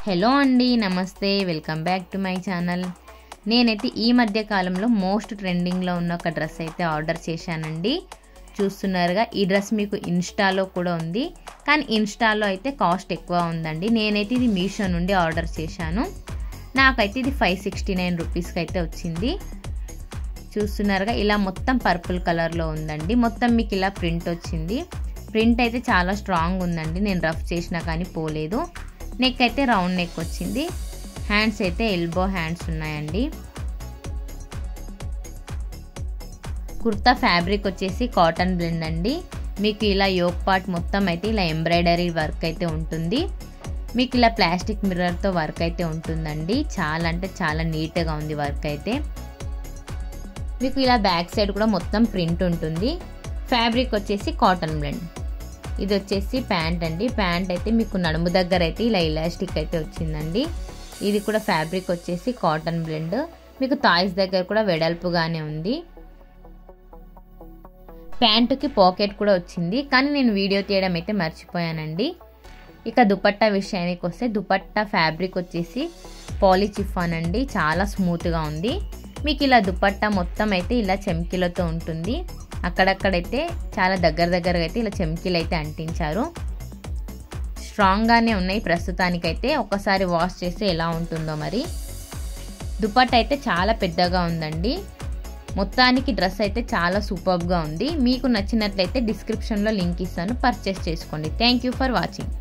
Hello అండి, నమస్తే, welcome back to my channel. నేనైతే ఈ మధ్య కాలంలో మోస్ట్ ట్రెండింగ్లో ఉన్న ఒక డ్రెస్ అయితే ఆర్డర్ చేశానండి. చూస్తున్నారుగా, ఈ డ్రెస్ మీకు ఇన్స్టాలో కూడా ఉంది, కానీ ఇన్స్టాలో అయితే కాస్ట్ ఎక్కువ ఉందండి. నేనైతే ఇది మీషో నుండి ఆర్డర్ చేశాను. నాకైతే ఇది 569 రూపీస్కి అయితే వచ్చింది. చూస్తున్నారుగా, ఇలా మొత్తం పర్పుల్ కలర్లో ఉందండి. మొత్తం మీకు ఇలా ప్రింట్ వచ్చింది. ప్రింట్ అయితే చాలా స్ట్రాంగ్ ఉందండి. నేను రఫ్ చేసినా కానీ పోలేదు. నెక్ అయితే రౌండ్ నెక్ వచ్చింది. హ్యాండ్స్ అయితే ఎల్బో హ్యాండ్స్ ఉన్నాయండి. కుర్తా ఫ్యాబ్రిక్ వచ్చేసి కాటన్ బ్లెండ్ అండి. మీకు ఇలా యోక్ పార్ట్ మొత్తం అయితే ఇలా ఎంబ్రాయిడరీ వర్క్ అయితే ఉంటుంది. మీకు ఇలా ప్లాస్టిక్ మిర్రర్తో వర్క్ అయితే ఉంటుందండి. చాలా అంటే చాలా నీట్గా ఉంది వర్క్ అయితే. మీకు ఇలా బ్యాక్ సైడ్ కూడా మొత్తం ప్రింట్ ఉంటుంది. ఫ్యాబ్రిక్ వచ్చేసి కాటన్ బ్లెండ్. ఇది వచ్చేసి ప్యాంట్ అండి. ప్యాంట్ అయితే మీకు నడుము దగ్గర అయితే ఇలా ఎలాస్టిక్ అయితే వచ్చిందండి. ఇది కూడా ఫ్యాబ్రిక్ వచ్చేసి కాటన్ బ్లెండ్. మీకు థాయిస్ దగ్గర కూడా వెడల్పుగానే ఉంది. ప్యాంటుకి పాకెట్ కూడా వచ్చింది, కానీ నేను వీడియో తీయడం అయితే మర్చిపోయానండి. ఇక దుపట్టా విషయానికి వస్తే, దుపట్టా ఫ్యాబ్రిక్ వచ్చేసి పాలీ చిఫాన్ అండి. చాలా స్మూత్గా ఉంది. మీకు ఇలా దుపట్టా మొత్తం అయితే ఇలా చెమ్కీలతో ఉంటుంది. అక్కడక్కడైతే చాలా దగ్గరగా అయితే ఇలా చెమ్కీలు అయితే అంటించారు. స్ట్రాంగ్గానే ఉన్నాయి ప్రస్తుతానికైతే. ఒకసారి వాష్ చేస్తే ఎలా ఉంటుందో మరి. దుపట్టా అయితే చాలా పెద్దగా ఉందండి. మొత్తానికి డ్రెస్ అయితే చాలా సూపర్గా ఉంది. మీకు నచ్చినట్లయితే డిస్క్రిప్షన్లో లింక్ ఇస్తాను, పర్చేస్ చేసుకోండి. Thank you for watching.